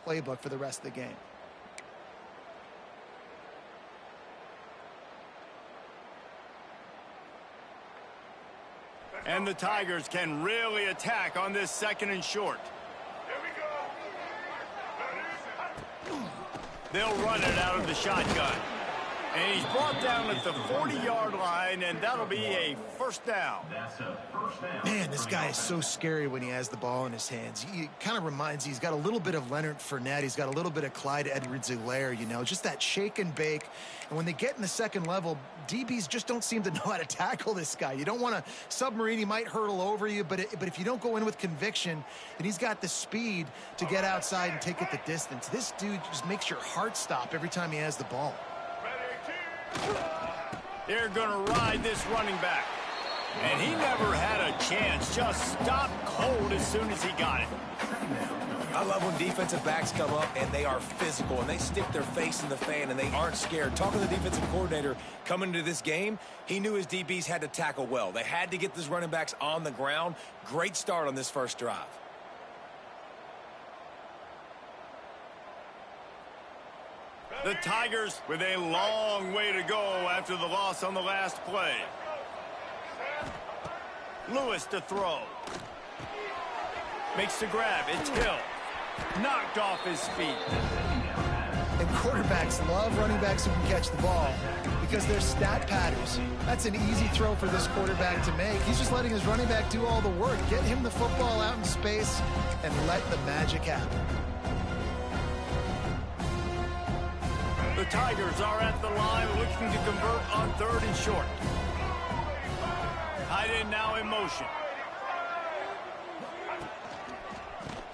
playbook for the rest of the game. And the Tigers can really attack on this 2nd and short. They'll run it out of the shotgun. And he's brought down at the 40-yard line, and that'll be a first down. Man, this guy is so scary when he has the ball in his hands. He kind of reminds you, he's got a little bit of Leonard Fournette. He's got a little bit of Clyde Edwards-Helaire, you know, just that shake and bake. And when they get in the second level, DBs just don't seem to know how to tackle this guy. You don't want to submarine. He might hurtle over you, but if you don't go in with conviction, then he's got the speed to get outside and take it the distance. This dude just makes your heart stop every time he has the ball. They're going to ride this running back. And he never had a chance. Just stopped cold as soon as he got it. I love when defensive backs come up and they are physical and they stick their face in the fan and they aren't scared. Talking to the defensive coordinator coming into this game, he knew his DBs had to tackle well. They had to get these running backs on the ground. Great start on this first drive. The Tigers with a long way to go after the loss on the last play. Lewis to throw. Makes the grab. It's Hill. Knocked off his feet. And quarterbacks love running backs who can catch the ball because they're stat patters. That's an easy throw for this quarterback to make. He's just letting his running back do all the work. Get him the football out in space and let the magic happen. The Tigers are at the line looking to convert on 3rd and short. Tight end now in motion.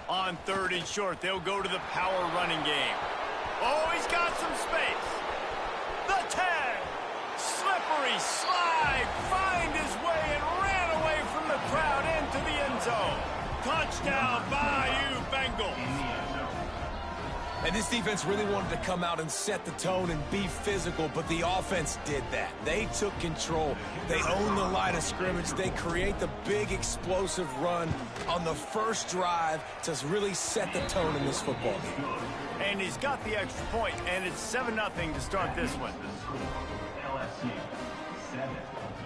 On 3rd and short, they'll go to the power running game. Oh, he's got some space. The 10. Slippery slide. Find his way and ran away from the crowd into the end zone. Touchdown, Bayou Bengals. And this defense really wanted to come out and set the tone and be physical, but the offense did that. They took control. They owned the line of scrimmage. They create the big explosive run on the first drive to really set the tone in this football game. And he's got the extra point, and it's 7-0 to start this one. LSU 7,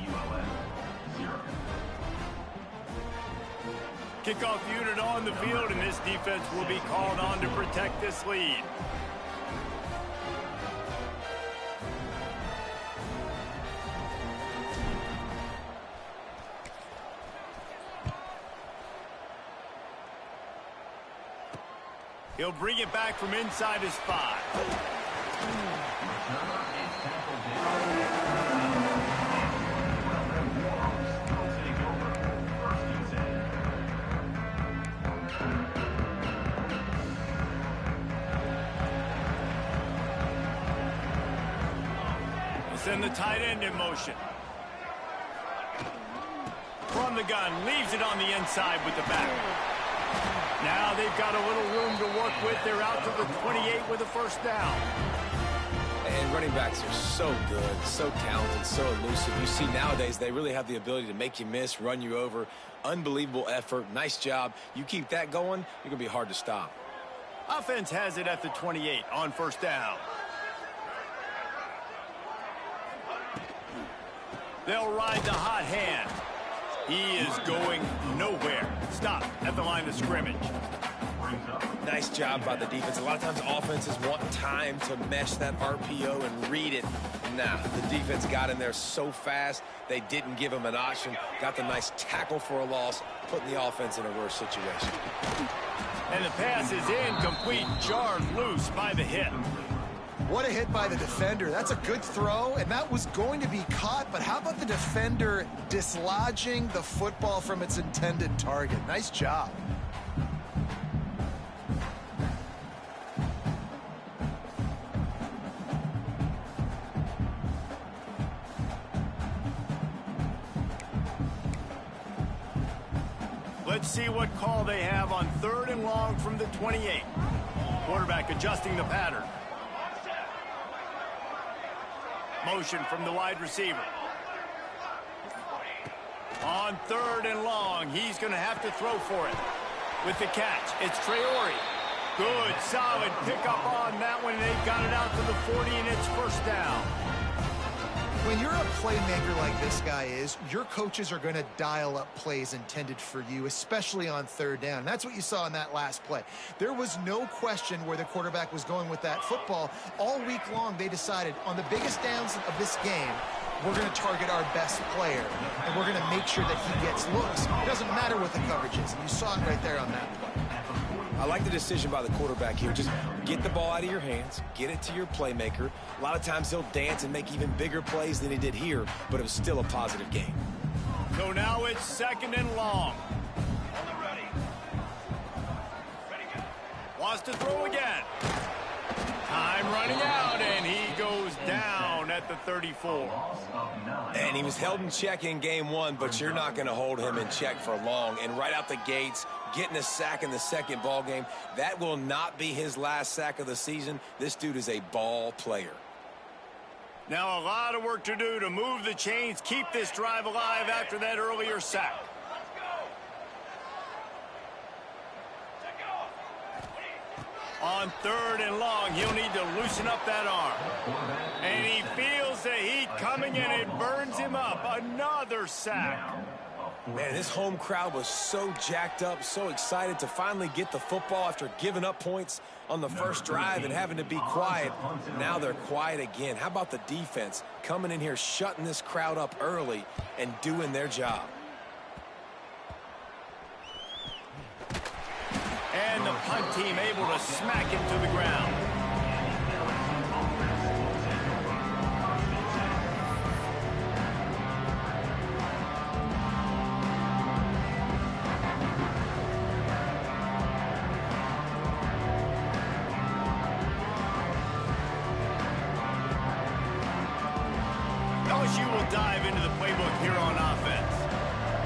ULM 0. Kickoff unit on the field, and this defense will be called on to protect this lead. He'll bring it back from inside his 5. Send the tight end in motion. From the gun, leaves it on the inside with the back. Now they've got a little room to work with. They're out to the 28 with a first down. And running backs are so good, so talented, so elusive. You see nowadays they really have the ability to make you miss, run you over. Unbelievable effort. Nice job. You keep that going, you're going to be hard to stop. Offense has it at the 28 on first down. They'll ride the hot hand. He is going nowhere. Stop at the line of scrimmage. Nice job by the defense. A lot of times offenses want time to mesh that RPO and read it. Nah, the defense got in there so fast, they didn't give him an option. Got the nice tackle for a loss, putting the offense in a worse situation. And the pass is incomplete, jarred loose by the hit. What a hit by the defender. That's a good throw, and that was going to be caught, but how about the defender dislodging the football from its intended target? Nice job. Let's see what call they have on 3rd and long from the 28. Quarterback adjusting the pattern. Motion from the wide receiver. On 3rd and long, he's going to have to throw for it. With the catch, it's Traore. Good, solid pickup on that one. They got it out to the 40, and it's first down. When you're a playmaker like this guy is, your coaches are going to dial up plays intended for you, especially on third down. That's what you saw in that last play. There was no question where the quarterback was going with that football. All week long, they decided on the biggest downs of this game, we're going to target our best player, and we're going to make sure that he gets looks. It doesn't matter what the coverage is, and you saw it right there on that play. I like the decision by the quarterback here. Just get the ball out of your hands, get it to your playmaker. A lot of times he'll dance and make even bigger plays than he did here, but it was still a positive game. So now it's second and long. Wants to throw again. Time running out, and he goes down at the 34. And he was held in check in game one, but you're not going to hold him in check for long. And right out the gates, getting a sack in the second ball game, that will not be his last sack of the season. This dude is a ball player. Now a lot of work to do to move the chains, keep this drive alive after that earlier sack. On third and long, he'll need to loosen up that arm. And he feels the heat coming, and it burns him up. Another sack. Man, this home crowd was so jacked up, so excited to finally get the football after giving up points on the first drive and having to be quiet. Now they're quiet again. How about the defense coming in here, shutting this crowd up early and doing their job? And the punt team able to smack him to the ground. LSU will dive into the playbook here on offense.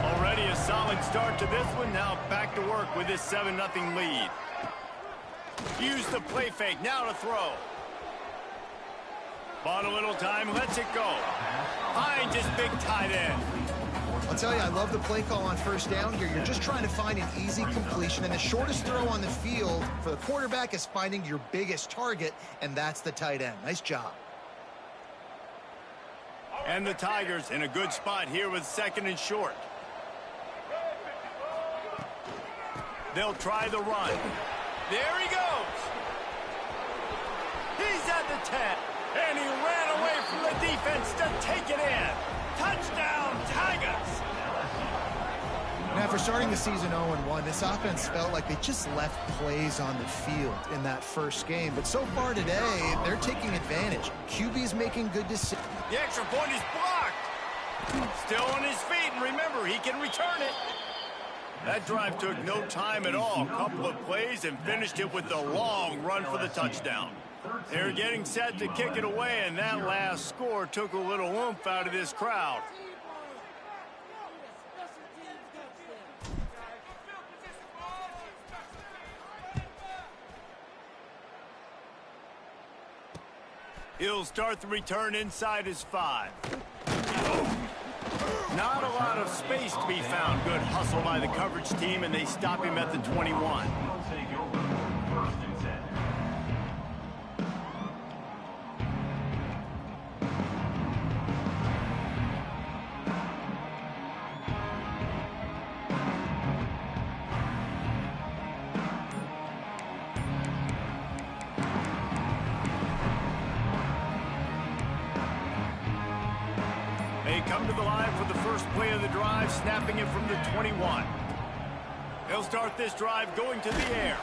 Already a solid start to this one. Now back to work with this 7-0 lead. Use the play fake. Now to throw. Bought a little time. Lets it go. Finds his big tight end. I'll tell you, I love the play call on first down here. You're just trying to find an easy completion, and the shortest throw on the field for the quarterback is finding your biggest target, and that's the tight end. Nice job. And the Tigers in a good spot here with second and short. They'll try the run. There he goes. He's at the 10. And he ran away from the defense to take it in. Touchdown, Tigers. Now, for starting the season 0-1, this offense felt like they just left plays on the field in that first game. But so far today, they're taking advantage. QB's making good decisions. The extra point is blocked. Still on his feet, and remember, he can return it. That drive took no time at all. A couple of plays and finished it with a long run for the touchdown. They're getting set to kick it away, and that last score took a little oomph out of this crowd. He'll start the return inside his 5. Not a lot of space to be found. Good hustle by the coverage team, and they stop him at the 21. They come to the line for the first play of the drive, snapping it from the 21. They'll start this drive going to the air.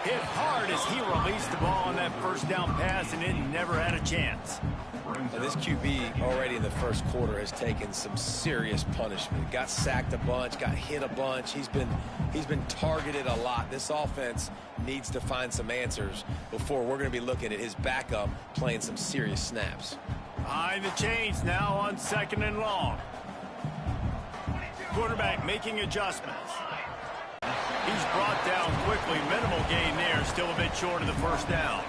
Hit hard as he released the ball on that first down pass, and it never had a chance. Now this QB already in the first quarter has taken some serious punishment. Got sacked a bunch, got hit a bunch. He's been targeted a lot. This offense needs to find some answers before we're going to be looking at his backup playing some serious snaps. Behind the chains now on second and long. Quarterback making adjustments. He's brought down quickly. Minimal gain there. Still a bit short of the first down.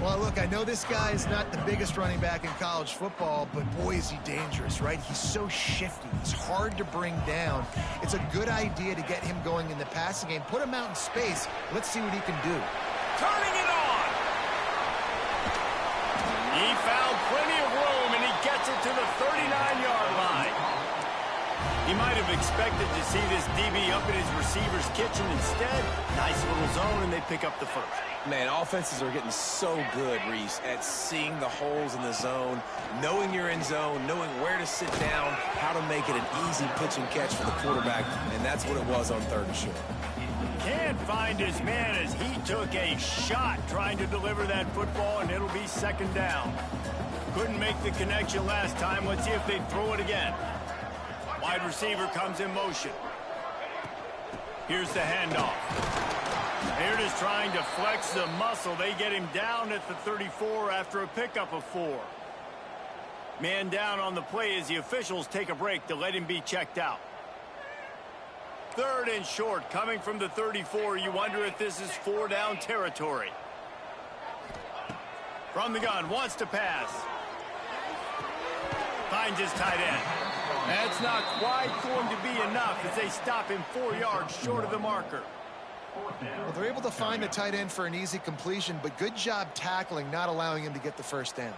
Well, look, I know this guy is not the biggest running back in college football, but boy, is he dangerous, right? He's so shifty. He's hard to bring down. It's a good idea to get him going in the passing game. Put him out in space. Let's see what he can do. Turning it on. He found plenty of room, and he gets it to the 39-yard line. He might have expected to see this DB up in his receiver's kitchen. Instead, nice little zone, and they pick up the first. Man, offenses are getting so good, Reese, at seeing the holes in the zone, knowing you're in zone, knowing where to sit down, how to make it an easy pitch and catch for the quarterback, and that's what it was on 3rd and short. Can't find his man as he took a shot trying to deliver that football, and it'll be 2nd down. Couldn't make the connection last time. Let's see if they throw it again. Wide receiver comes in motion. Here's the handoff. They're just trying to flex the muscle. They get him down at the 34 after a pickup of 4. Man down on the play as the officials take a break to let him be checked out. 3rd and short coming from the 34. You wonder if this is 4-down territory. From the gun, wants to pass. Finds his tight end. That's not quite going to be enough as they stop him 4 yards short of the marker. Well, they're able to find the tight end for an easy completion, but good job tackling, not allowing him to get the 1st down.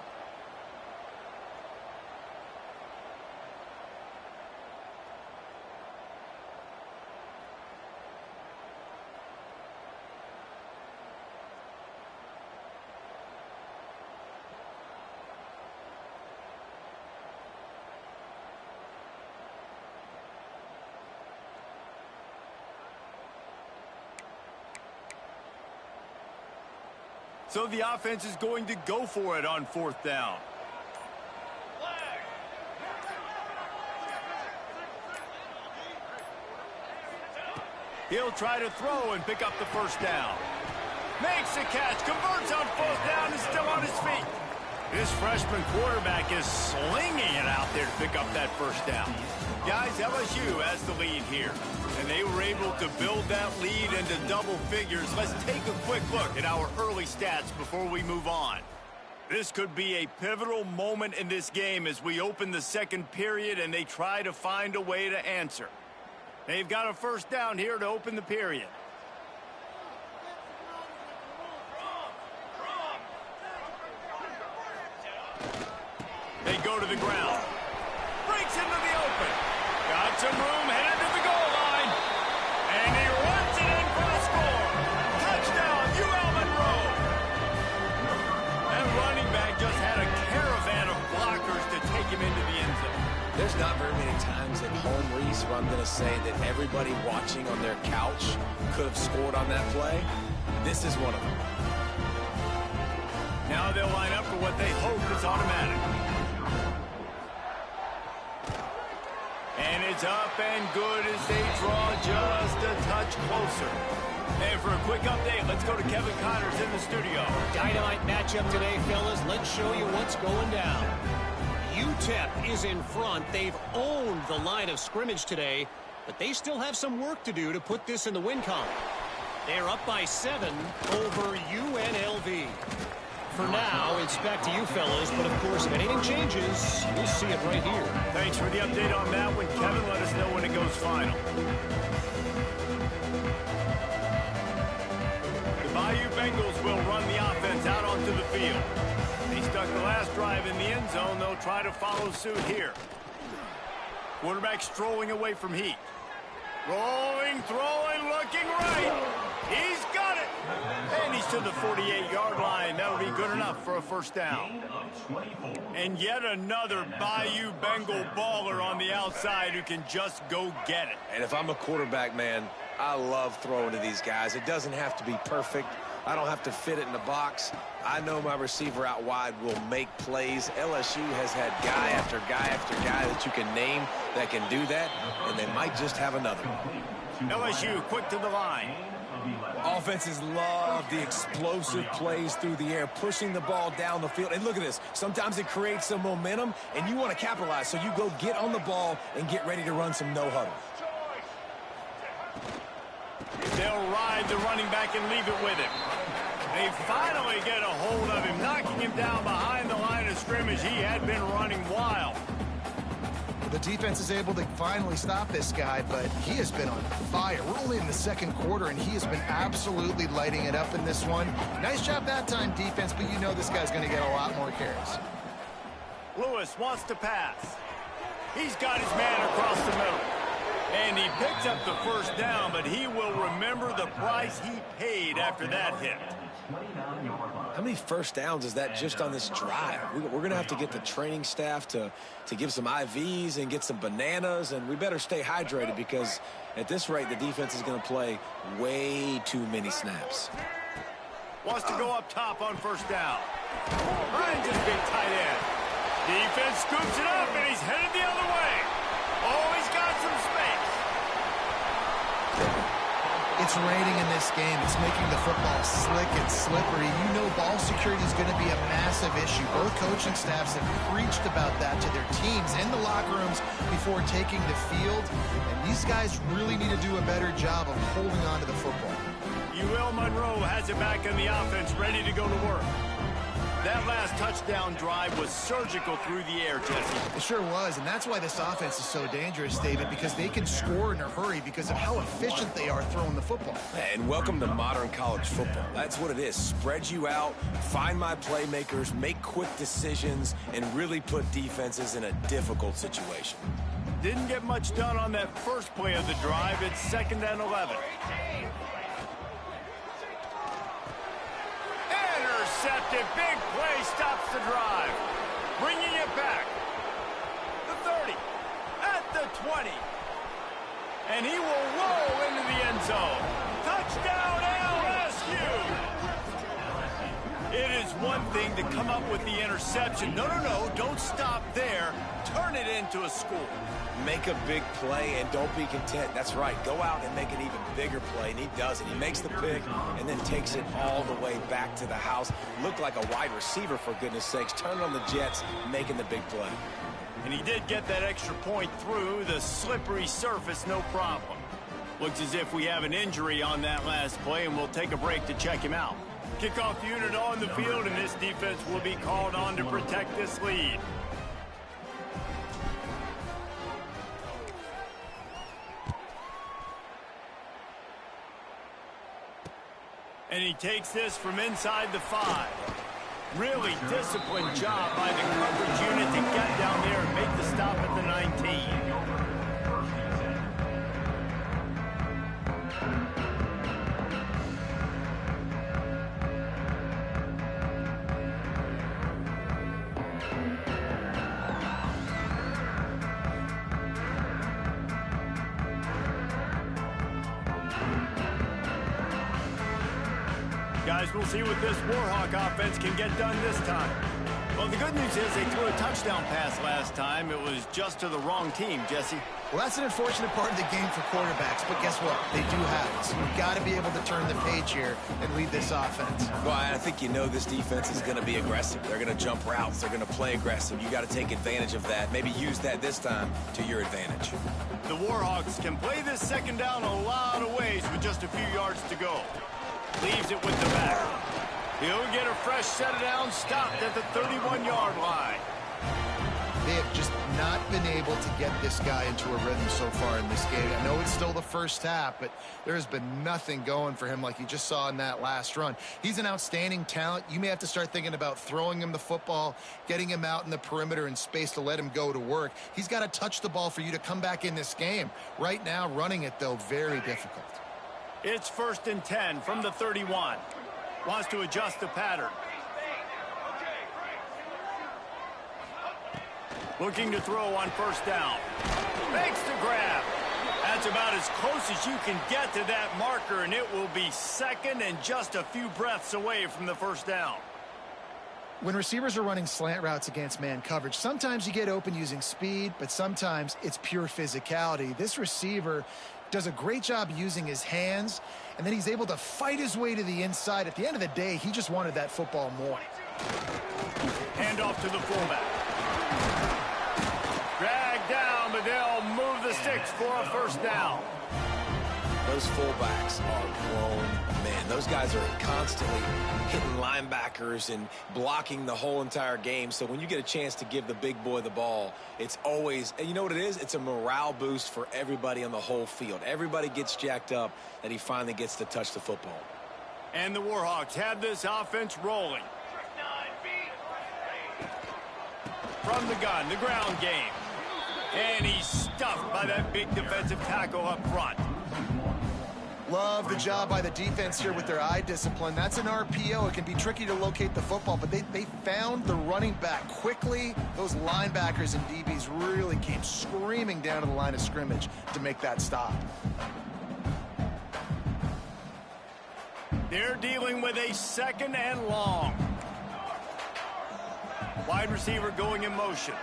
So the offense is going to go for it on 4th down. He'll try to throw and pick up the 1st down. Makes the catch, converts on 4th down, is still on his feet. This freshman quarterback is slinging it out there to pick up that 1st down. Guys, LSU has the lead here, and they were able to build that lead into double figures. Let's take a quick look at our early stats before we move on. This could be a pivotal moment in this game as we open the 2nd period and they try to find a way to answer. They've got a 1st down here to open the period. They go to the ground. Breaks into the open. Got some room, headed to the goal line. And he runs it in for the score. Touchdown, UL Monroe. That running back just had a caravan of blockers to take him into the end zone. There's not very many times at home, Reese, where I'm going to say that everybody watching on their couch could have scored on that play. This is one of them. Now they'll line up for what they hope is automatic. And it's up and good as they draw just a touch closer. And for a quick update, let's go to Kevin Connors in the studio. Dynamite matchup today, fellas. Let's show you what's going down. UTEP is in front. They've owned the line of scrimmage today, but they still have some work to do to put this in the win column. They're up by 7 over UNLV. For now, it's back to you, fellas, but of course, if anything changes, you'll see it right here. Thanks for the update on that one, Kevin. Let us know when it goes final. The Bayou Bengals will run the offense out onto the field. They stuck the last drive in the end zone. They'll try to follow suit here. Quarterback strolling away from heat. Rolling, throwing, looking right. He's got it. And he's to the 48-yard line. That'll be good enough for a 1st down. And yet another Bayou Bengal baller on the outside who can just go get it. And if I'm a quarterback, man, I love throwing to these guys. It doesn't have to be perfect. I don't have to fit it in the box. I know my receiver out wide will make plays. LSU has had guy after guy after guy that you can name that can do that, and they might just have another one. LSU quick to the line. Offenses love the explosive plays through the air, pushing the ball down the field. And look at this. Sometimes it creates some momentum, and you want to capitalize. So you go get on the ball and get ready to run some no-huddle. They'll ride the running back and leave it with him. They finally get a hold of him, knocking him down behind the line of scrimmage. He had been running wild. The defense is able to finally stop this guy, but he has been on fire. We're only in the second quarter, and he has been absolutely lighting it up in this one. Nice job that time, defense, but you know this guy's going to get a lot more carries. Lewis wants to pass. He's got his man across the middle. And he picks up the first down, but he will remember the price he paid after that hit. How many first downs is that just on this drive? We're going to have to get the training staff to give some IVs and get some bananas, and we better stay hydrated because at this rate, the defense is going to play way too many snaps. Wants to go up top on first down. Finds his big tight end. Defense scoops it up, and he's headed the other way. Oh, he's got some space. It's raining in this game. It's making the football slick and slippery. You know ball security is going to be a massive issue. Both coaching staffs have preached about that to their teams in the locker rooms before taking the field. And these guys really need to do a better job of holding on to the football. UL Monroe has it back in the offense, ready to go to work. That last touchdown drive was surgical through the air, Jesse. It sure was, and that's why this offense is so dangerous, David, because they can score in a hurry because of how efficient they are throwing the football. And welcome to modern college football. That's what it is. Spread you out, find my playmakers, make quick decisions, and really put defenses in a difficult situation. Didn't get much done on that first play of the drive. It's 2nd and 11. Intercepted. Big play stops the drive. Bringing it back. The 30. At the 20. And he will roll into the end zone. Touchdown LSU. It is one thing to come up with the interception. No, don't stop there. Turn it into a score. Make a big play and don't be content. That's right. Go out and make an even bigger play, and he does it. He makes the pick and then takes it all the way back to the house. Looked like a wide receiver, for goodness sakes. Turned on the Jets, making the big play. And he did get that extra point through the slippery surface, no problem. Looks as if we have an injury on that last play, and we'll take a break to check him out. Kickoff unit on the field, and this defense will be called on to protect this lead. And he takes this from inside the 5. Really disciplined job by the coverage unit to get down there and make the stop at the 19. Guys, we'll see what this Warhawk offense can get done this time. Well, the good news is they threw a touchdown pass last time. It was just to the wrong team, Jesse. Well, that's an unfortunate part of the game for quarterbacks, but guess what? They do have it. So you've got to be able to turn the page here and lead this offense. Well, I think you know this defense is going to be aggressive. They're going to jump routes. They're going to play aggressive. You got to take advantage of that. Maybe use that this time to your advantage. The Warhawks can play this 2nd down a lot of ways with just a few yards to go. Leaves it with the back. He'll get a fresh set of downs, stopped at the 31-yard line. They have just not been able to get this guy into a rhythm so far in this game. I know it's still the first half, but there has been nothing going for him like you just saw in that last run. He's an outstanding talent. You may have to start thinking about throwing him the football, getting him out in the perimeter in space to let him go to work. He's got to touch the ball for you to come back in this game. Right now, running it, though, very difficult. It's 1st and 10 from the 31. Wants to adjust the pattern. Looking to throw on first down. Makes the grab. That's about as close as you can get to that marker, and it will be 2nd and just a few breaths away from the first down. When receivers are running slant routes against man coverage, sometimes you get open using speed, but sometimes it's pure physicality. This receiver does a great job using his hands, and then he's able to fight his way to the inside. At the end of the day, he just wanted that football more. Hand off to the fullback. Dragged down, but they'll move the sticks for a first down. those fullbacks are grown men. Those guys are constantly hitting linebackers and blocking the whole entire game. So when you get a chance to give the big boy the ball, it's always, and you know what it is? It's a morale boost for everybody on the whole field. Everybody gets jacked up that he finally gets to touch the football. And the Warhawks have this offense rolling. From the gun, the ground game. And he's stuffed by that big defensive tackle up front. Love the job by the defense here with their eye discipline. That's an RPO. It can be tricky to locate the football, but they found the running back quickly. Those linebackers and DBs really came screaming down to the line of scrimmage to make that stop. They're dealing with a 2nd and long. Wide receiver going in motion.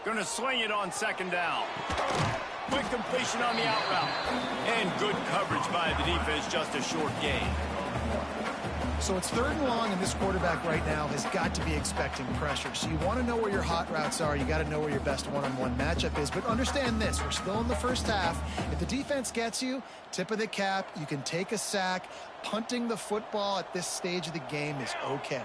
Going to sling it on 2nd down. Quick completion on the out route. And good coverage by the defense, just a short gain. So it's 3rd and long, and this quarterback right now has got to be expecting pressure. So you want to know where your hot routes are. You got to know where your best one-on-one matchup is. But understand this, we're still in the first half. If the defense gets you, tip of the cap, you can take a sack. Punting the football at this stage of the game is okay.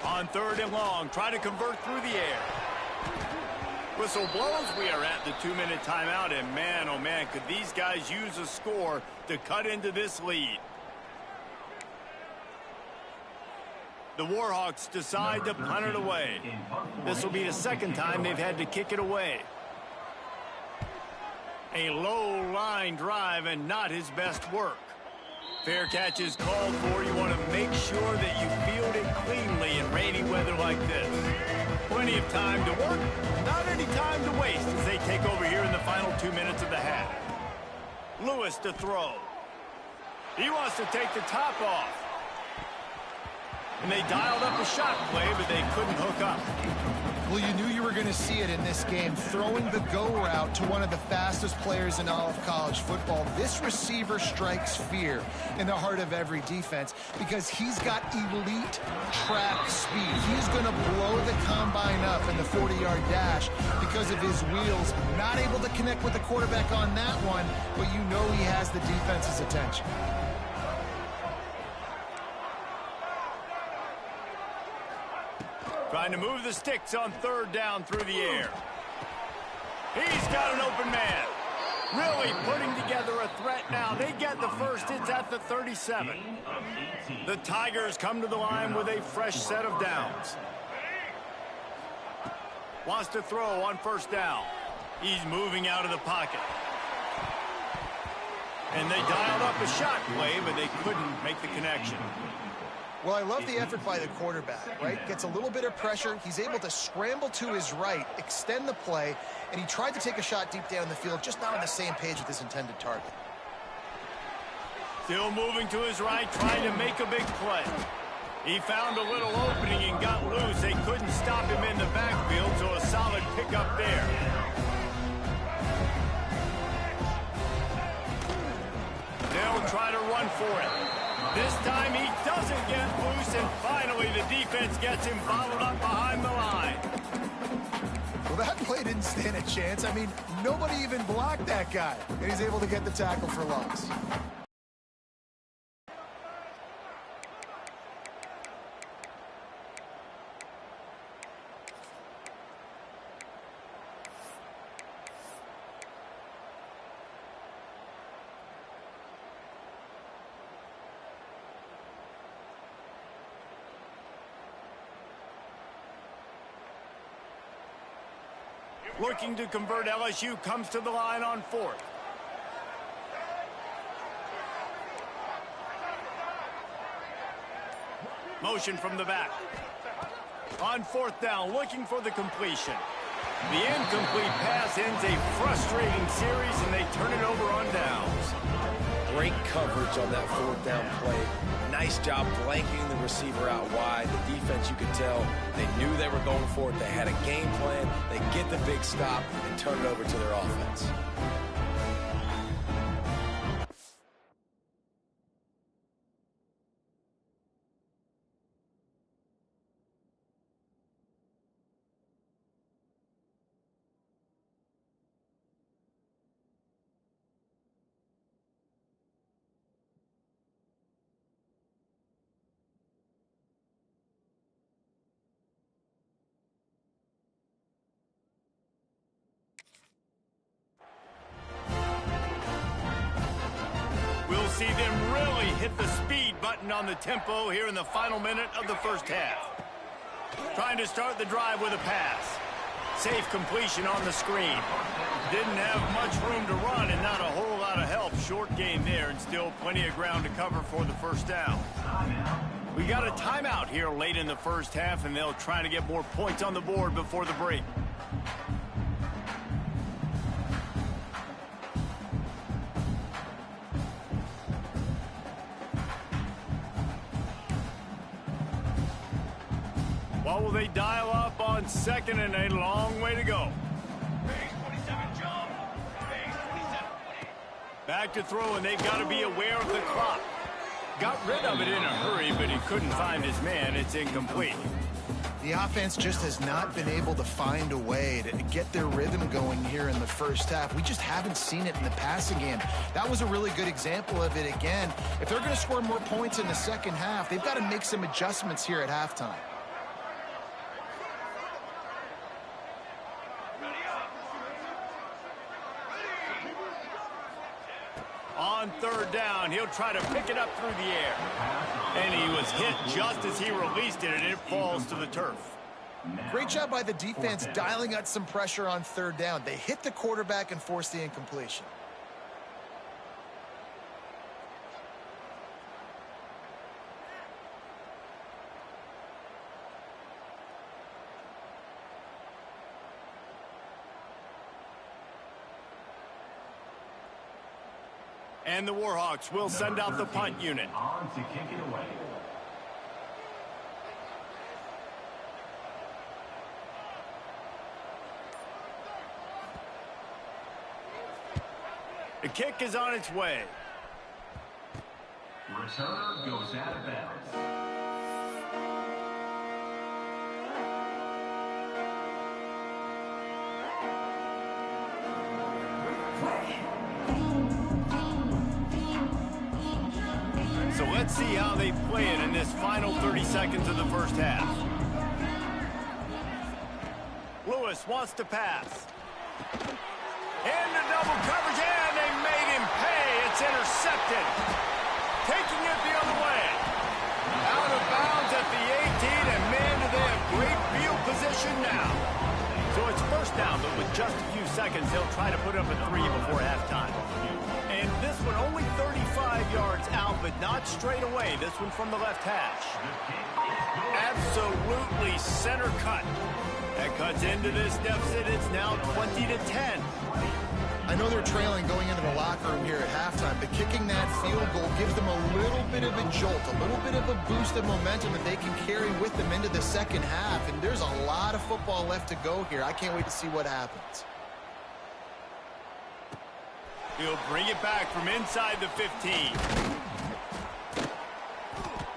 On 3rd and long, try to convert through the air. Whistle blows. We are at the 2-minute timeout, and man, oh man, could these guys use a score to cut into this lead. The Warhawks decide to punt it away. This will be the 2nd time they've had to kick it away. A low line drive and not his best work. Fair catch is called for. You want to make sure that you field it cleanly in rainy weather like this. Plenty of time to work, not any time to waste as they take over here in the final 2 minutes of the half. Lewis to throw. He wants to take the top off. And they dialed up a shot play, but they couldn't hook up. Well, you knew you were going to see it in this game, throwing the go route to one of the fastest players in all of college football. This receiver strikes fear in the heart of every defense because he's got elite track speed. He's going to blow the combine up in the 40-yard dash because of his wheels. Not able to connect with the quarterback on that one, but you know he has the defense's attention. Trying to move the sticks on 3rd down through the air. He's got an open man. Really putting together a threat now. They get the first. It's at the 37. The Tigers come to the line with a fresh set of downs. Wants to throw on 1st down. He's moving out of the pocket. And they dialed up a shot play, but they couldn't make the connection. Well, I love the effort by the quarterback, right? Gets a little bit of pressure. He's able to scramble to his right, extend the play, and he tried to take a shot deep down the field, just not on the same page with his intended target. Still moving to his right, trying to make a big play. He found a little opening and got loose. They couldn't stop him in the backfield, so a solid pickup there. They'll try to run for it. This time he doesn't get loose, and finally the defense gets him bottled up behind the line. Well, that play didn't stand a chance. I mean, nobody even blocked that guy, and he's able to get the tackle for loss. Looking to convert, LSU comes to the line on 4th. Motion from the back. On 4th down, looking for the completion. The incomplete pass ends a frustrating series, and they turn it over on downs. Great coverage on that 4th down play. Nice job blanketing the receiver out wide. The defense, you could tell, they knew they were going for it. They had a game plan. They get the big stop and turn it over to their offense. see them really hit the speed button on the tempo here in the final minute of the first half. Trying to start the drive with a pass. Safe completion on the screen. Didn't have much room to run and not a whole lot of help. Short game there and still plenty of ground to cover for the first down. We got a timeout here late in the first half, and they'll try to get more points on the board before the break. What will they dial up on second and a long way to go? Back to throw, and they've got to be aware of the clock. Got rid of it in a hurry, but he couldn't find his man. It's incomplete. The offense just has not been able to find a way to get their rhythm going here in the first half. We just haven't seen it in the passing game. That was a really good example of it again. If they're going to score more points in the second half, they've got to make some adjustments here at halftime. On third down, he'll try to pick it up through the air. And he was hit just as he released it, and it falls to the turf. Great job by the defense dialing out some pressure on third down. They hit the quarterback and forced the incompletion. And the Warhawks will send out the punt unit. On to kick it away. The kick is on its way. Returner goes out of bounds. So let's see how they play it in this final 30 seconds of the first half. Lewis wants to pass. Into double coverage, and they made him pay. It's intercepted. Taking it the other way. Out of bounds at the 18, and man, do they have great field position now. So it's first down, but with just a few seconds, they'll try to put up a 3 before halftime. And this one only 35 yards out, but not straight away. This one from the left hash. Absolutely center cut. That cuts into this deficit. It's now 20-10. I know they're trailing going into the locker room here at halftime, but kicking that field goal gives them a little bit of a jolt, a little bit of a boost of momentum that they can carry with them into the second half. And there's a lot of football left to go here. I can't wait to see what happens. He'll bring it back from inside the 15.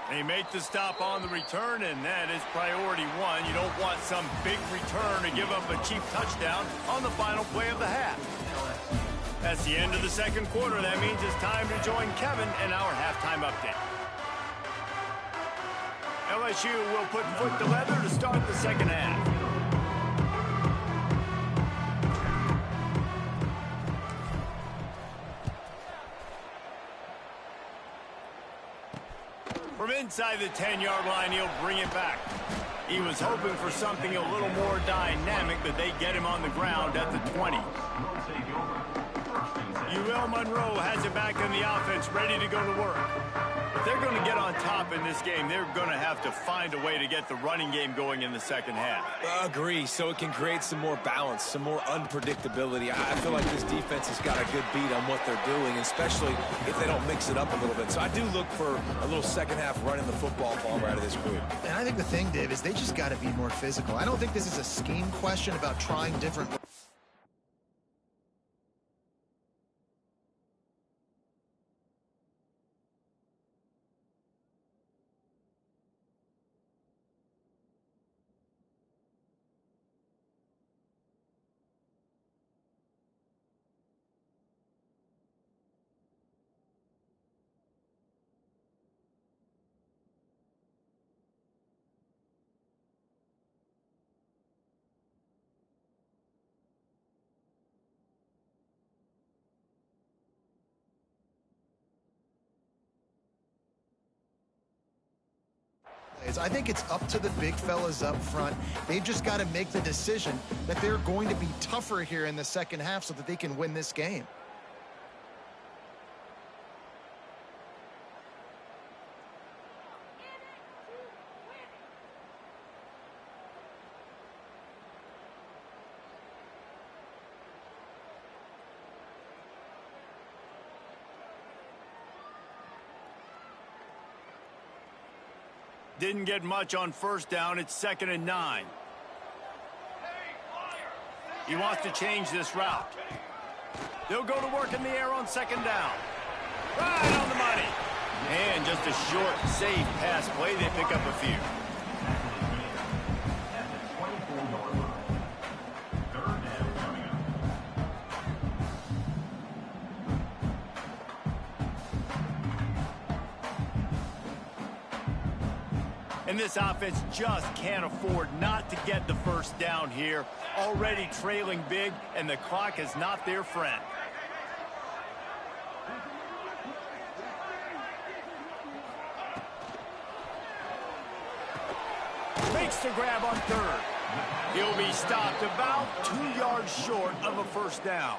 They make the stop on the return, and that is priority one. You don't want some big return to give up a cheap touchdown on the final play of the half. That's the end of the second quarter. That means it's time to join Kevin in our halftime update. LSU will put foot to leather to start the second half. From inside the 10-yard line, he'll bring it back. He was hoping for something a little more dynamic, but they get him on the ground at the 20. UL Monroe has it back in the offense, ready to go to work. If they're going to get on top in this game, they're going to have to find a way to get the running game going in the second half. Agree, so it can create some more balance, some more unpredictability. I feel like this defense has got a good beat on what they're doing, especially if they don't mix it up a little bit. So I do look for a little second half running the football ball right out of this group. And I think the thing, Dave, is they just got to be more physical. I don't think this is a scheme question about trying different offense. I think it's up to the big fellas up front. They've just got to make the decision that they're going to be tougher here in the second half so that they can win this game. Didn't get much on first down. It's 2nd and 9. He wants to change this route. They'll go to work in the air on 2nd down. Right on the money. And just a short, safe pass play. They pick up a few. And this offense just can't afford not to get the first down here. Already trailing big, and the clock is not their friend. Makes the grab on 3rd. He'll be stopped about 2 yards short of a first down.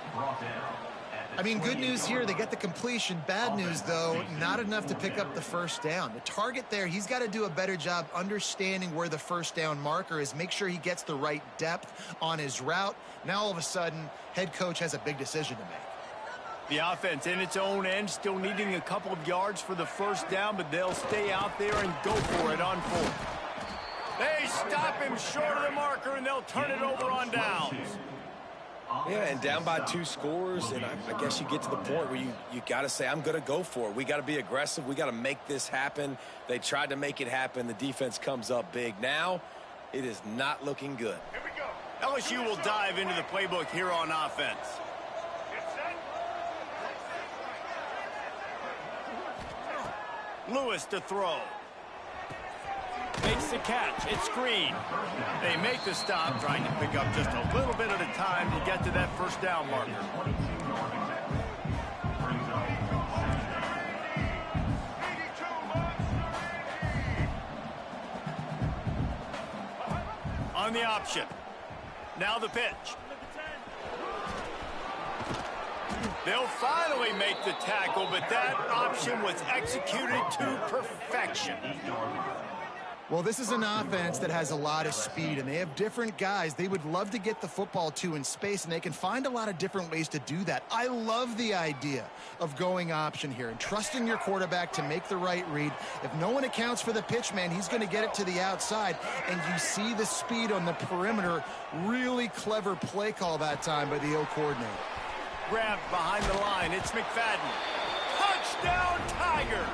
I mean, good news here, they get the completion. Bad news, though, not enough to pick up the first down. The target there, he's got to do a better job understanding where the first down marker is, make sure he gets the right depth on his route. Now, all of a sudden, head coach has a big decision to make. The offense in its own end, still needing a couple of yards for the first down, but they'll stay out there and go for it on 4th. They stop him short of the marker, and they'll turn it over on downs. Yeah, and down by 2 scores, and I guess you get to the point where you got to say, I'm going to go for it. We got to be aggressive. We got to make this happen. They tried to make it happen. The defense comes up big. Now, it is not looking good. Here we go. LSU will dive into the playbook here on offense. Lewis to throw. Makes the catch. It's screen. They make the stop, trying to pick up just a little bit at a time to get to that first down marker. On the option. Now the pitch. They'll finally make the tackle, but that option was executed to perfection. Well, this is an offense that has a lot of speed, and they have different guys they would love to get the football to in space, and they can find a lot of different ways to do that. I love the idea of going option here and trusting your quarterback to make the right read. If no one accounts for the pitch, man, he's going to get it to the outside, and you see the speed on the perimeter. Really clever play call that time by the O coordinator. Grabbed behind the line. It's McFadden. Touchdown, Tigers!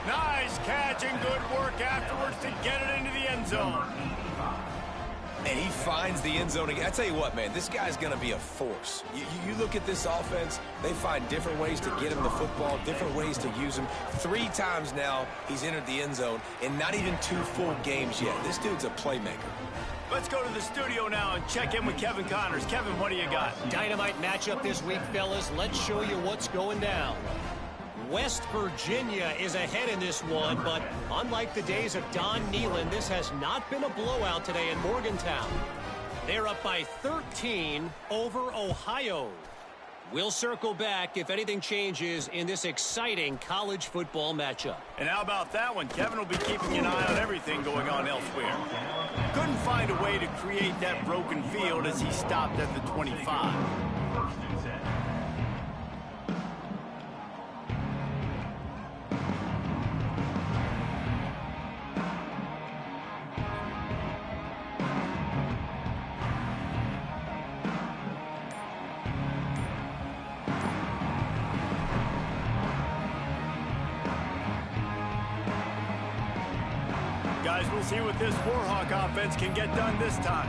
Nice catch and good work afterwards to get it into the end zone. And he finds the end zone again. I tell you what, man, this guy's going to be a force. You look at this offense, they find different ways to get him the football, different ways to use him. 3 times now he's entered the end zone, and not even 2 full games yet. This dude's a playmaker. Let's go to the studio now and check in with Kevin Connors. Kevin, what do you got? Dynamite matchup this week, fellas. Let's show you what's going down. West Virginia is ahead in this one, but unlike the days of Don Nehlen, this has not been a blowout today in Morgantown. They're up by 13 over Ohio. We'll circle back if anything changes in this exciting college football matchup. And how about that one? Kevin will be keeping an eye on everything going on elsewhere. Couldn't find a way to create that broken field as he stopped at the 25. Guys, we'll see what this Warhawk offense can get done this time.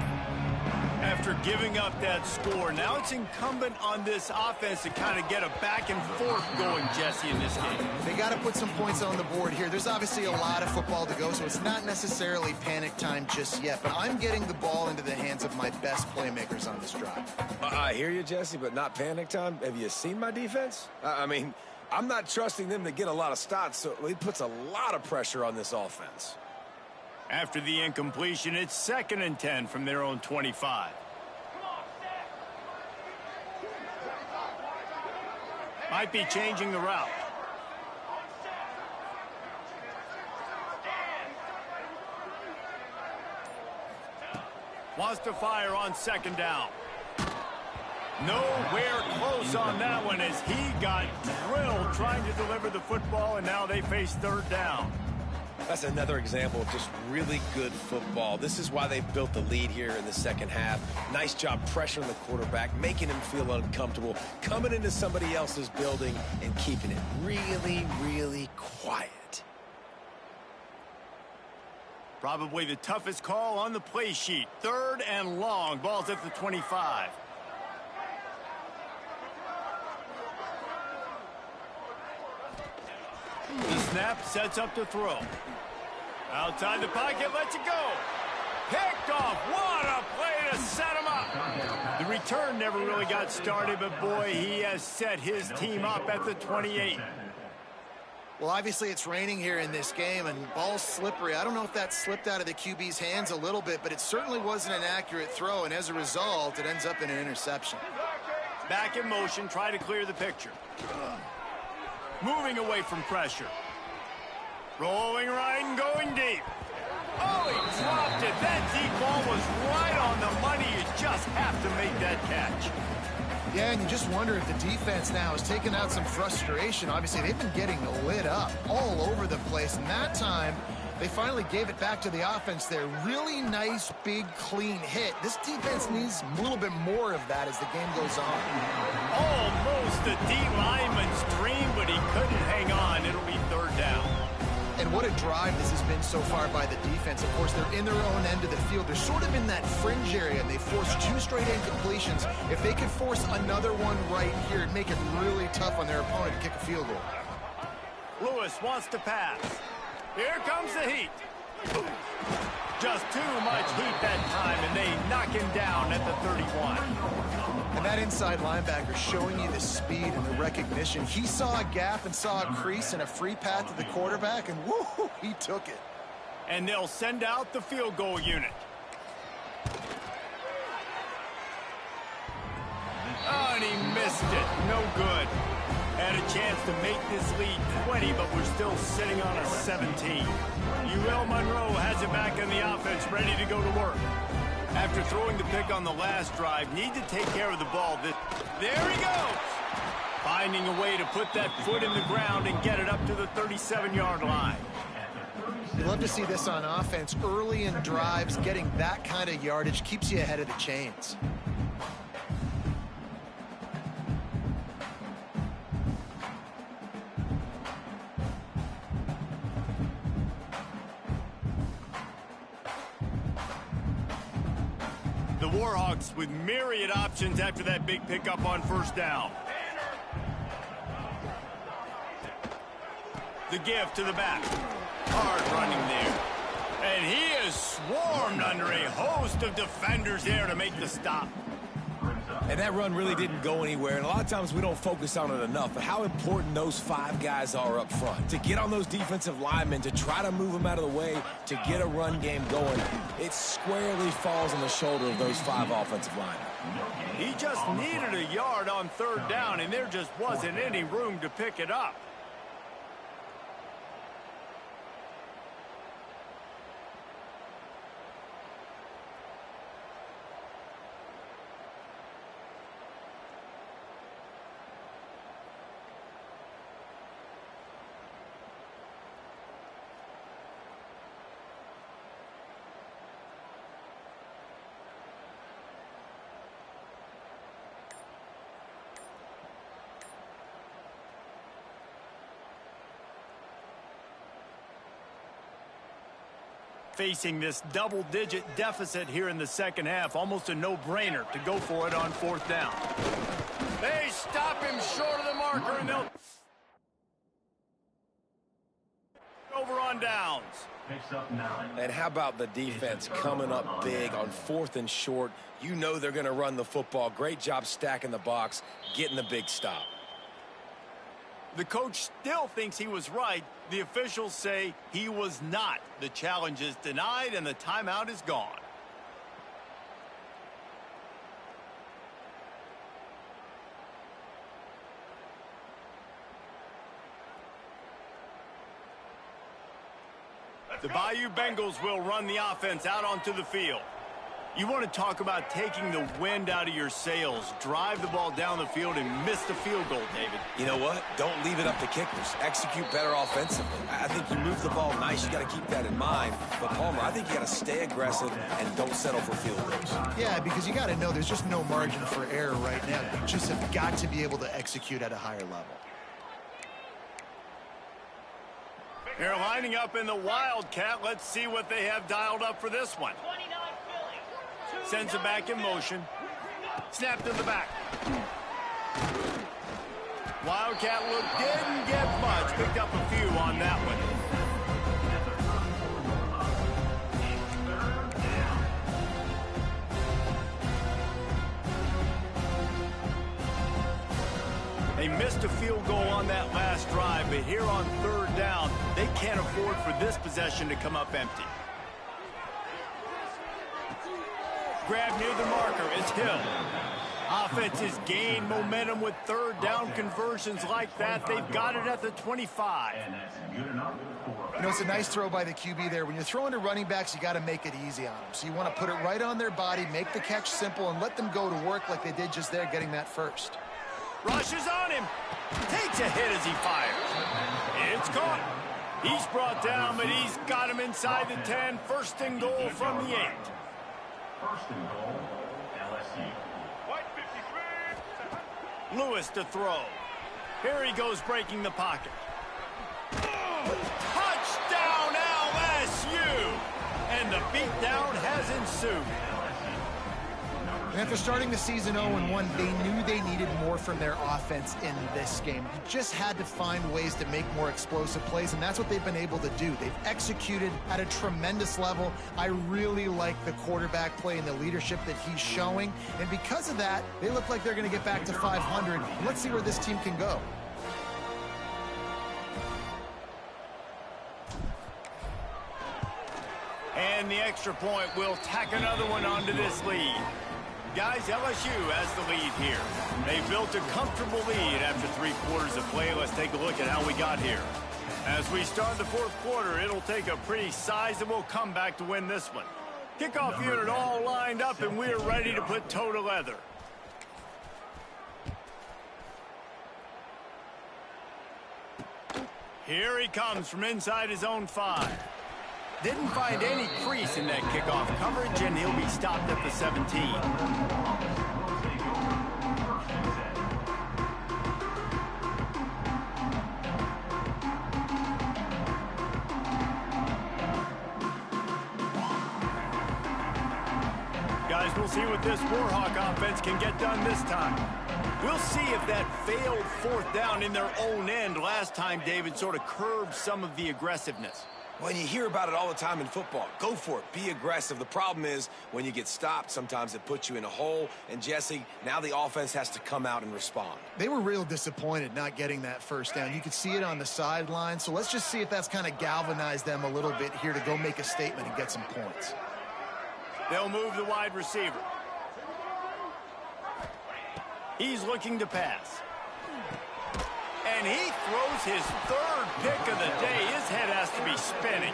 After giving up that score, now it's incumbent on this offense to kind of get a back and forth going, Jesse, in this game. They got to put some points on the board here. There's obviously a lot of football to go, so it's not necessarily panic time just yet, but I'm getting the ball into the hands of my best playmakers on this drive. I hear you, Jesse, but not panic time. Have you seen my defense? I mean, I'm not trusting them to get a lot of stops, so it puts a lot of pressure on this offense. After the incompletion, it's 2nd and 10 from their own 25. Might be changing the route. Wants to fire on 2nd down. Nowhere close on that one as he got drilled trying to deliver the football, and now they face 3rd down. That's another example of just really good football. This is why they built the lead here in the second half. Nice job pressuring the quarterback, making him feel uncomfortable, coming into somebody else's building and keeping it really, really quiet. Probably the toughest call on the play sheet. 3rd and long. Ball's at the 25. The snap sets up to throw. Outside the pocket, lets it go. Picked off. What a play to set him up. The return never really got started, but boy, he has set his team up at the 28. Well, obviously it's raining here in this game, and ball's slippery. I don't know if that slipped out of the QB's hands a little bit, but it certainly wasn't an accurate throw, and as a result, it ends up in an interception. Back in motion, try to clear the picture. Moving away from pressure. Rolling right and going deep. Oh, he dropped it. That deep ball was right on the money. You just have to make that catch. Yeah, and you just wonder if the defense now has taken out some frustration. Obviously, they've been getting lit up all over the place, and that time they finally gave it back to the offense there. Really nice, big, clean hit. This defense needs a little bit more of that as the game goes on. Almost a D lineman's dream, but he couldn't hang on. It'll be 3rd down. And what a drive this has been so far by the defense. Of course, they're in their own end of the field. They're sort of in that fringe area, and they forced 2 straight incompletions. If they could force another one right here, it'd make it really tough on their opponent to kick a field goal. Lewis wants to pass. Here comes the heat. Just too much heat that time, and they knock him down at the 31. And that inside linebacker showing you the speed and the recognition. He saw a gap and saw a crease and a free path to the quarterback, and woo, he took it. And they'll send out the field goal unit. Oh, and he missed it. No good. Had a chance to make this lead 20, but we're still sitting on a 17. UL Monroe has it back in the offense, ready to go to work. After throwing the pick on the last drive, need to take care of the ball. There he goes! Finding a way to put that foot in the ground and get it up to the 37-yard line. You love to see this on offense. Early in drives, getting that kind of yardage keeps you ahead of the chains. The Warhawks with myriad options after that big pickup on 1st down. The give to the back. Hard running there. And he is swarmed under a host of defenders there to make the stop. And that run really didn't go anywhere, and a lot of times we don't focus on it enough, but how important those 5 guys are up front. To get on those defensive linemen, to try to move them out of the way, to get a run game going, it squarely falls on the shoulder of those 5 offensive linemen. He just needed a yard on 3rd down, and there just wasn't any room to pick it up. Facing this double-digit deficit here in the second half, almost a no-brainer to go for it on 4th down. They stop him short of the marker, and they'll over on downs. And how about the defense coming up big on 4th and short? You know they're going to run the football. Great job stacking the box, getting the big stop. The coach still thinks he was right. The officials say he was not. The challenge is denied, and the timeout is gone. The Bayou Bengals will run the offense out onto the field. You want to talk about taking the wind out of your sails. Drive the ball down the field and miss the field goal, David. You know what? Don't leave it up to kickers. Execute better offensively. I think you move the ball nice. You got to keep that in mind. But, Palmer, I think you got to stay aggressive and don't settle for field goals. Yeah, because you got to know there's just no margin for error right now. You just have got to be able to execute at a higher level. They're lining up in the Wildcat. Let's see what they have dialed up for this one. Sends it back in motion. Snapped in the back. Wildcat look didn't get much. Picked up a few on that one. They missed a field goal on that last drive, but here on third down, they can't afford for this possession to come up empty. Grab near the marker, it's Hill. Offenses gain momentum with third down conversions like that. They've got it at the 25. You know, it's a nice throw by the QB there. When you're throwing to running backs, you got to make it easy on them. So you want to put it right on their body, make the catch simple, and let them go to work like they did just there, getting that first. Rushes on him. Takes a hit as he fires. It's caught. He's brought down, but he's got him inside the 10. First and goal from the 8. First and goal, LSU. Lewis to throw. Here he goes breaking the pocket. Touchdown LSU! And the beatdown has ensued. And after starting the season 0-1, they knew they needed more from their offense in this game. You just had to find ways to make more explosive plays, and that's what they've been able to do. They've executed at a tremendous level. I really like the quarterback play and the leadership that he's showing. And because of that, they look like they're going to get back to 500. Let's see where this team can go. And the extra point will tack another one onto this lead. Guys, LSU has the lead here. They built a comfortable lead after 3 quarters of play. Let's take a look at how we got here. As we start the 4th quarter, it'll take a pretty sizable comeback to win this one. Kickoff unit all lined up, and we're ready to put toe to leather. Here he comes from inside his own 5. Didn't find any crease in that kickoff coverage, and he'll be stopped at the 17. Guys, we'll see what this Warhawk offense can get done this time. We'll see if that failed 4th down in their own end last time, David, sort of curbed some of the aggressiveness. Well, you hear about it all the time in football. Go for it. Be aggressive. The problem is when you get stopped, sometimes it puts you in a hole. And, Jesse, now the offense has to come out and respond. They were real disappointed not getting that first down. You could see it on the sideline. So let's just see if that's kind of galvanized them a little bit here to go make a statement and get some points. They'll move the wide receiver. He's looking to pass. And he throws his 3rd pick of the day. His head has to be spinning.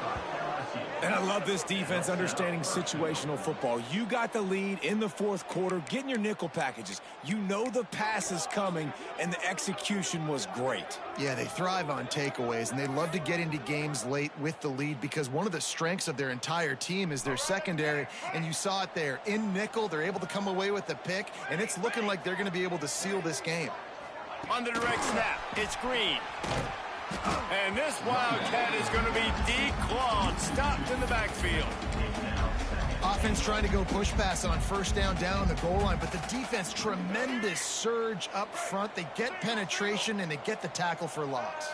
And I love this defense understanding situational football. You got the lead in the 4th quarter, getting your nickel packages. You know the pass is coming, and the execution was great. Yeah, they thrive on takeaways, and they love to get into games late with the lead because one of the strengths of their entire team is their secondary, and you saw it there. In nickel, they're able to come away with the pick, and it's looking like they're going to be able to seal this game. On the direct snap, it's Green. And this Wildcat is going to be declawed, stopped in the backfield. Offense trying to go push pass on 1st down on the goal line, but the defense, tremendous surge up front. They get penetration, and they get the tackle for loss.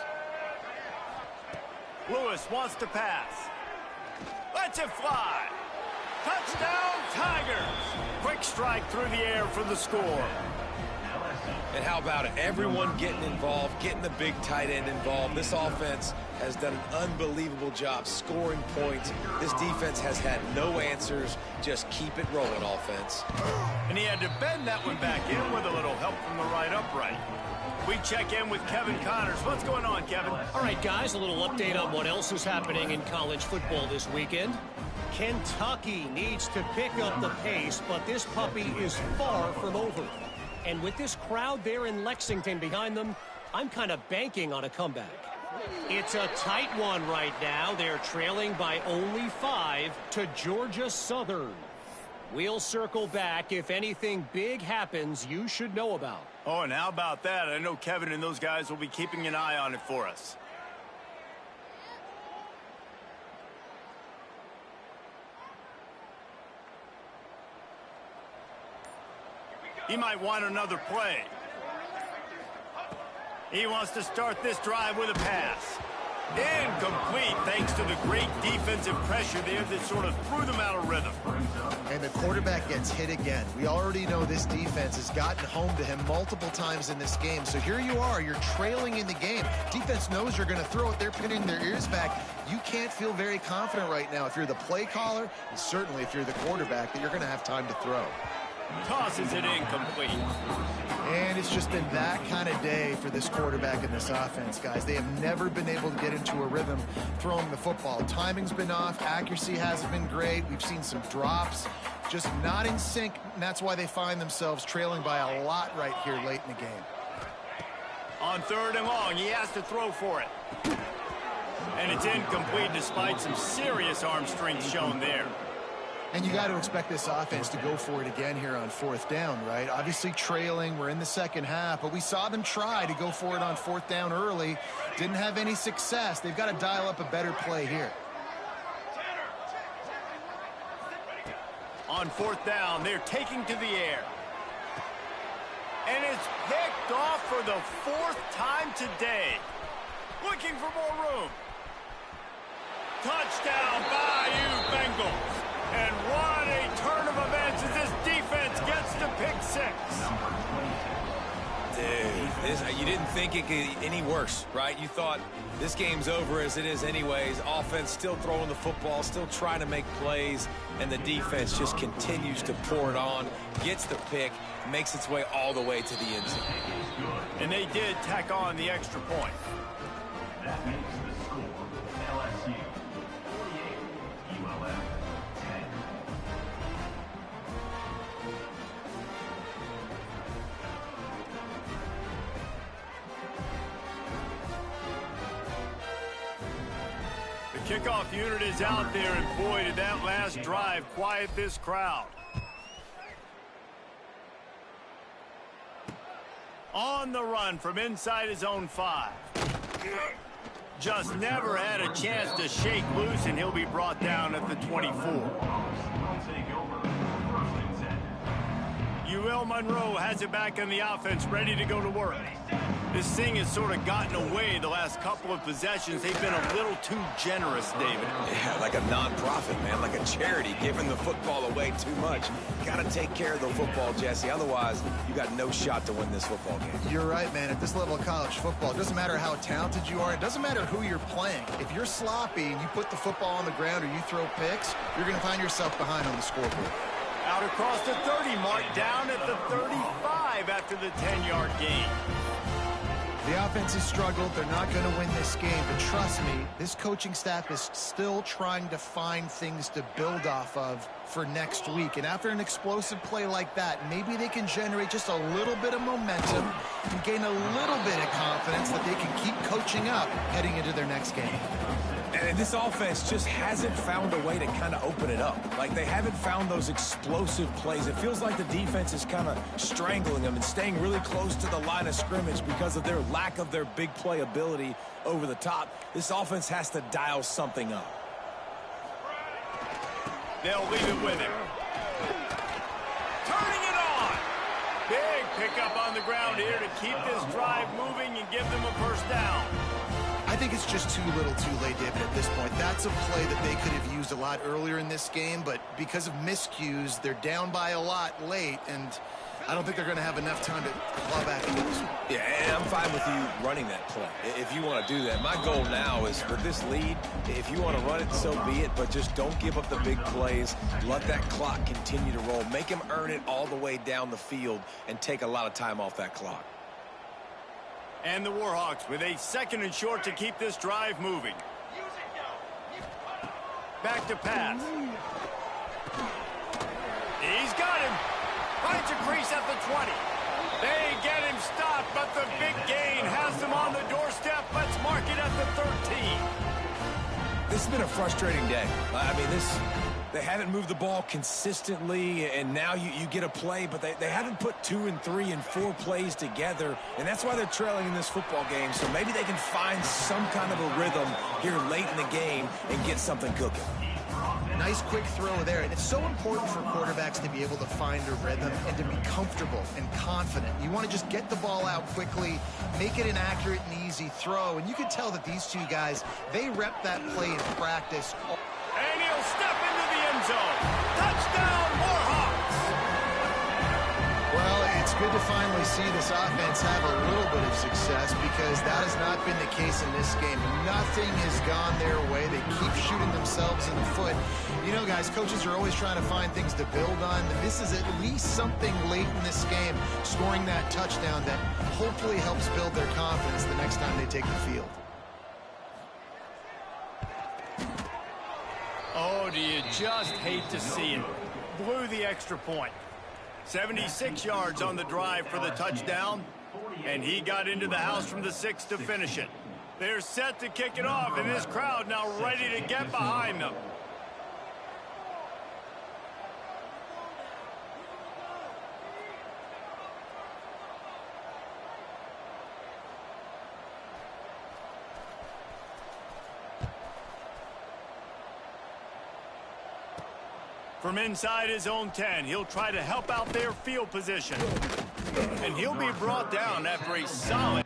Lewis wants to pass. Lets it fly. Touchdown, Tigers. Quick strike through the air for the score. And how about it? Everyone getting involved, getting the big tight end involved. This offense has done an unbelievable job scoring points. This defense has had no answers. Just keep it rolling, offense. And he had to bend that one back in with a little help from the right upright. We check in with Kevin Connors. What's going on, Kevin? All right, guys, a little update on what else is happening in college football this weekend. Kentucky needs to pick up the pace, but this puppy is far from over. And with this crowd there in Lexington behind them, I'm kind of banking on a comeback. It's a tight one right now. They're trailing by only 5 to Georgia Southern. We'll circle back if anything big happens you should know about. Oh, and how about that? I know Kevin and those guys will be keeping an eye on it for us. He might want another play. He wants to start this drive with a pass. Incomplete thanks to the great defensive pressure there that sort of threw them out of rhythm. And the quarterback gets hit again. We already know this defense has gotten home to him multiple times in this game. So here you are, you're trailing in the game. Defense knows you're going to throw it. They're pinning their ears back. You can't feel very confident right now if you're the play caller, and certainly if you're the quarterback, that you're going to have time to throw. Tosses it incomplete. And it's just been that kind of day for this quarterback and this offense, guys. They have never been able to get into a rhythm throwing the football. Timing's been off. Accuracy hasn't been great. We've seen some drops, just not in sync, and that's why they find themselves trailing by a lot right here late in the game. On 3rd and long, he has to throw for it. And it's incomplete despite some serious arm strength shown there. And you got to expect this offense to go for it again here on 4th down, right? Obviously trailing, we're in the second half, but we saw them try to go for it on 4th down early. Didn't have any success. They've got to dial up a better play here. On 4th down, they're taking to the air. And it's picked off for the 4th time today. Looking for more room. Touchdown, Bayou Bengals. And what a turn of events as this defense gets to pick 6. Dude, you didn't think it could get any worse, right? You thought this game's over as it is anyways. Offense still throwing the football, still trying to make plays, and the defense just continues to pour it on, gets the pick, makes its way all the way to the end zone. And they did tack on the extra point. That makes the score LSU 48, ULM 10. The kickoff unit is out there, and boy, did that last drive quiet this crowd. On the run from inside his own 5. Just never had a chance to shake loose, and he'll be brought down at the 24. UL Monroe has it back on the offense, ready to go to work. This thing has sort of gotten away the last couple of possessions. They've been a little too generous, David. Yeah, like a nonprofit, man, like a charity, giving the football away too much. Got to take care of the football, Jesse. Otherwise, you got no shot to win this football game. You're right, man. At this level of college football, it doesn't matter how talented you are. It doesn't matter who you're playing. If you're sloppy and you put the football on the ground or you throw picks, you're going to find yourself behind on the scoreboard. Out across the 30 mark, down at the 35 after the 10-yard gain. The offense has struggled. They're not going to win this game, but trust me, this coaching staff is still trying to find things to build off of for next week. And after an explosive play like that, maybe they can generate just a little bit of momentum and gain a little bit of confidence that they can keep coaching up heading into their next game. And this offense just hasn't found a way to kind of open it up. Like, they haven't found those explosive plays. It feels like the defense is kind of strangling them and staying really close to the line of scrimmage because of their lack of their big play ability over the top. This offense has to dial something up. They'll leave it with him. Turning it on. Big pickup on the ground here to keep this drive moving and give them a first down. I think it's just too little too late, David, at this point. That's a play that they could have used a lot earlier in this game, but because of miscues, they're down by a lot late, and I don't think they're going to have enough time to claw back into this one. Yeah, and I'm fine with you running that play if you want to do that. My goal now is with this lead, if you want to run it, so be it, but just don't give up the big plays. Let that clock continue to roll. Make him earn it all the way down the field and take a lot of time off that clock. And the Warhawks with a 2nd and short to keep this drive moving. Back to pass. He's got him. Finds a crease at the 20. They get him stopped, but the big gain has them on the doorstep. Let's mark it at the 13. This has been a frustrating day. I mean, they haven't moved the ball consistently, and now you get a play, but they haven't put 2 and 3 and 4 plays together, and that's why they're trailing in this football game. So maybe they can find some kind of a rhythm here late in the game and get something cooking. Nice quick throw there, and it's so important for quarterbacks to be able to find a rhythm and to be comfortable and confident. You want to just get the ball out quickly, make it an accurate and easy throw, and you can tell that these 2 guys, they rep that play in practice. And he'll step into the end zone. Touchdown, Warhawks! Well, it's good to finally see this offense have a little bit of success because that has not been the case in this game. Nothing has gone their way. They keep shooting themselves in the foot. You know, guys, coaches are always trying to find things to build on. This is at least something late in this game, scoring that touchdown that hopefully helps build their confidence the next time they take the field. Oh, do you just hate to see it? Blew the extra point. 76 yards on the drive for the touchdown, and he got into the house from the 6 to finish it. They're set to kick it off, and this crowd now ready to get behind them. From inside his own 10, he'll try to help out their field position. And he'll be brought down after a solid...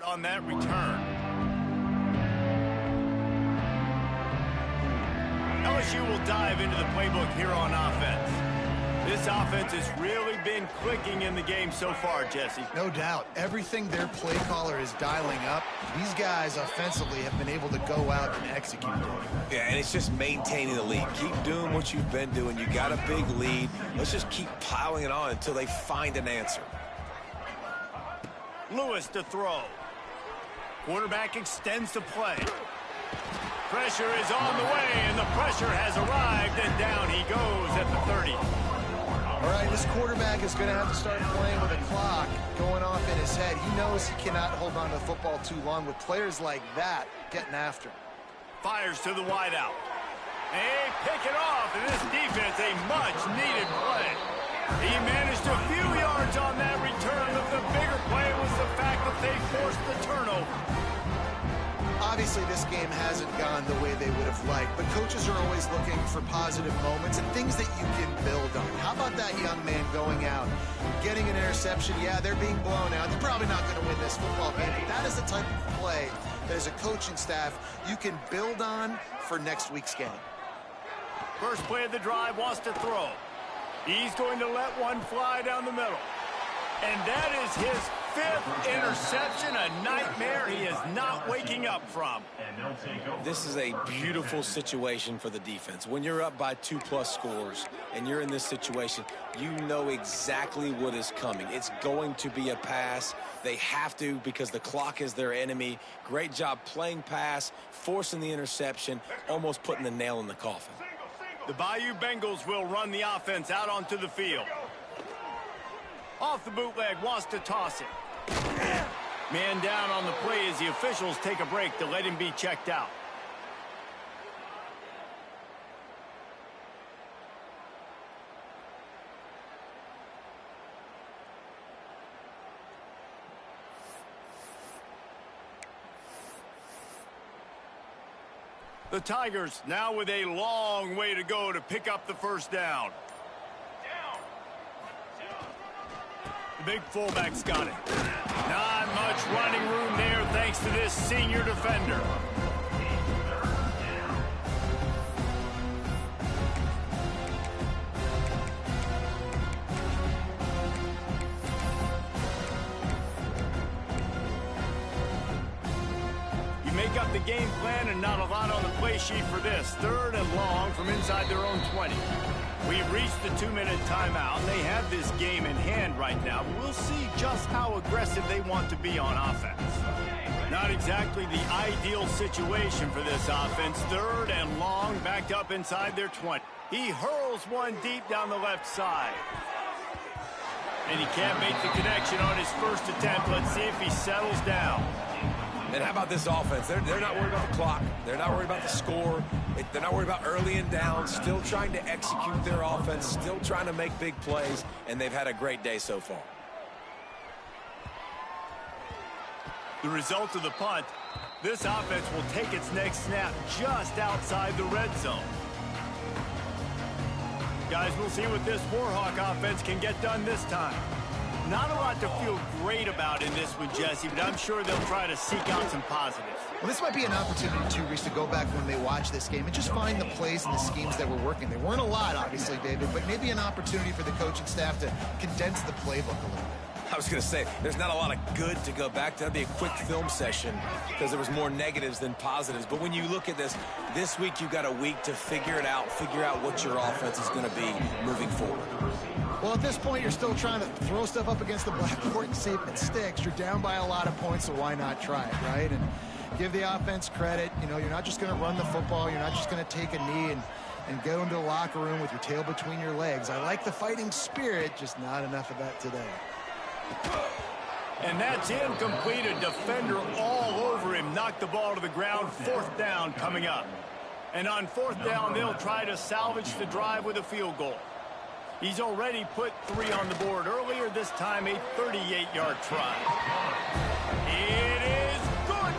on that return. LSU will dive into the playbook here on offense. This offense has really been clicking in the game so far, Jesse. No doubt. Everything their play caller is dialing up, these guys offensively have been able to go out and execute it. Yeah, and it's just maintaining the lead. Keep doing what you've been doing. You got a big lead. Let's just keep piling it on until they find an answer. Lewis to throw. Quarterback extends the play. Pressure is on the way, and the pressure has arrived, and down he goes at the 30. All right, this quarterback is going to have to start playing with a clock going off in his head. He knows he cannot hold on to the football too long with players like that getting after him. Fires to the wideout. They pick it off, and this defense, a much-needed play. He managed a few yards on that return, but the bigger play was the fact that they forced the turnover. Obviously, this game hasn't gone the way they would have liked, but coaches are always looking for positive moments and things that you can build on. How about that young man going out, getting an interception? Yeah, they're being blown out. They're probably not going to win this football game, but that is the type of play that as a coaching staff you can build on for next week's game. First play of the drive, wants to throw. He's going to let one fly down the middle. And that is his Fifth interception, a nightmare he is not waking up from. This is a beautiful situation for the defense. When you're up by 2+ scores and you're in this situation, you know exactly what is coming. It's going to be a pass. They have to because the clock is their enemy. Great job playing pass, forcing the interception, almost putting the nail in the coffin. The Bayou Bengals will run the offense out onto the field. Off the bootleg, wants to toss it. Man down on the play as the officials take a break to let him be checked out. The Tigers now with a long way to go to pick up the first down. The big fullback's got it. Not much running room there thanks to this senior defender. You make up the game plan and not a lot on the play sheet for this. 3rd and long from inside their own 20. We've reached the 2-minute timeout. They have this game in hand right now. We'll see just how aggressive they want to be on offense. Not exactly the ideal situation for this offense. 3rd and long, backed up inside their 20. He hurls one deep down the left side. And he can't make the connection on his first attempt. Let's see if he settles down. And how about this offense? They're not worried about the clock. They're not worried about the score. They're not worried about early and down. Still trying to execute their offense. Still trying to make big plays. And they've had a great day so far. The result of the punt, this offense will take its next snap just outside the red zone. Guys, we'll see what this Warhawk offense can get done this time. Not a lot to feel great about in this one, Jesse, but I'm sure they'll try to seek out some positives. Well, this might be an opportunity, too, Reese, to go back when they watch this game and just find the plays and the schemes that were working. There weren't a lot, obviously, David, but maybe an opportunity for the coaching staff to condense the playbook a little bit. I was going to say, there's not a lot of good to go back to. That'd be a quick film session because there was more negatives than positives. But when you look at this week you've got a week to figure it out, figure out what your offense is going to be moving forward. Well, at this point, you're still trying to throw stuff up against the blackboard and see if it sticks. You're down by a lot of points, so why not try it, right? And give the offense credit. You know, you're not just going to run the football. You're not just going to take a knee and go into the locker room with your tail between your legs. I like the fighting spirit, just not enough of that today. And that's incomplete. A defender all over him. Knocked the ball to the ground. 4th down coming up. And on 4th down, they'll try to salvage the drive with a field goal. He's already put 3 on the board earlier, this time a 38-yard try. It is good.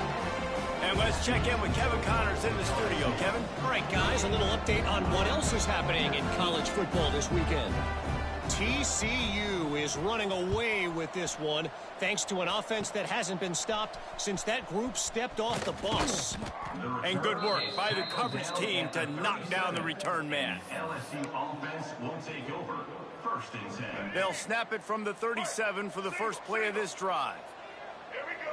And let's check in with Kevin Connors in the studio. Kevin? All right, guys, a little update on what else is happening in college football this weekend. TCU is running away with this one thanks to an offense that hasn't been stopped since that group stepped off the bus. And good work by the coverage team to knock down the return man. LSU offense will take over. 1st and 10. They'll snap it from the 37 for the first play of this drive. Here we go.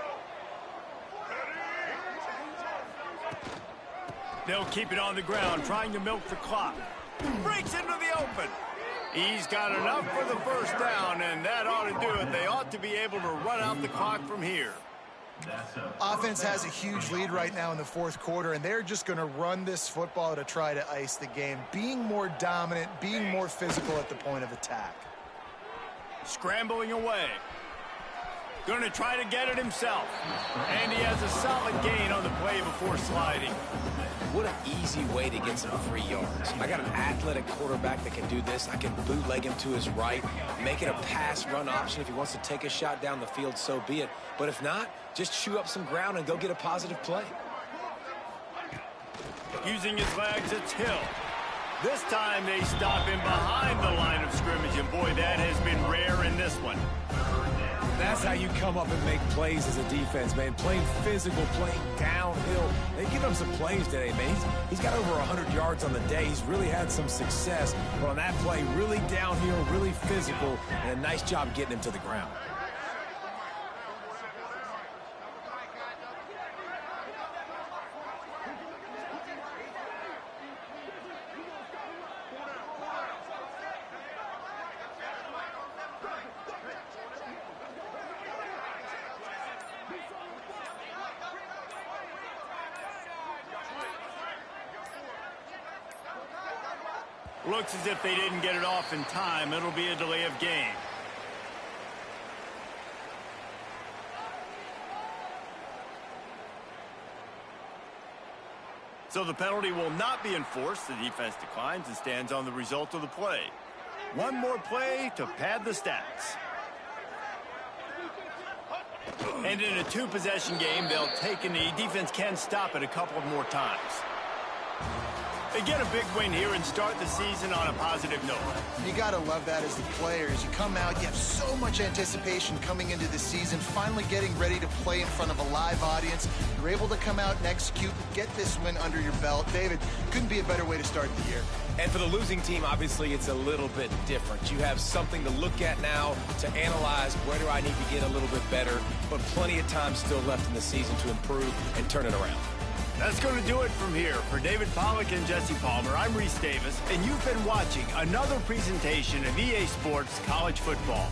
They'll keep it on the ground, trying to milk the clock. Breaks into the open. He's got enough for the first down, and that ought to do it. They ought to be able to run out the clock from here. Offense has a huge lead right now in the 4th quarter, and they're just going to run this football to try to ice the game, being more dominant, being more physical at the point of attack. Scrambling away. Going to try to get it himself. And he has a solid gain on the play before sliding. What an easy way to get some free yards. I got an athletic quarterback that can do this. I can bootleg him to his right, make it a pass-run option. If he wants to take a shot down the field, so be it. But if not, just chew up some ground and go get a positive play. Using his legs, it's Hill. This time they stop him behind the line of scrimmage, and boy, that has been rare in this one. That's how you come up and make plays as a defense, man. Playing physical, playing downhill. They give him some plays today, man. He's got over 100 yards on the day. He's really had some success. But on that play, really downhill, really physical, and a nice job getting him to the ground. Looks as if they didn't get it off in time. It'll be a delay of game. So the penalty will not be enforced. The defense declines and stands on the result of the play. One more play to pad the stats. And in a two-possession game, they'll take a knee. Defense can stop it a couple more times. They get a big win here and start the season on a positive note. You got to love that as the players. You come out, you have so much anticipation coming into the season, finally getting ready to play in front of a live audience. You're able to come out and execute, get this win under your belt. David, couldn't be a better way to start the year. And for the losing team, obviously, it's a little bit different. You have something to look at now, to analyze where do I need to get a little bit better, but plenty of time still left in the season to improve and turn it around. That's going to do it from here. For David Pollack and Jesse Palmer, I'm Reese Davis, and you've been watching another presentation of EA Sports College Football.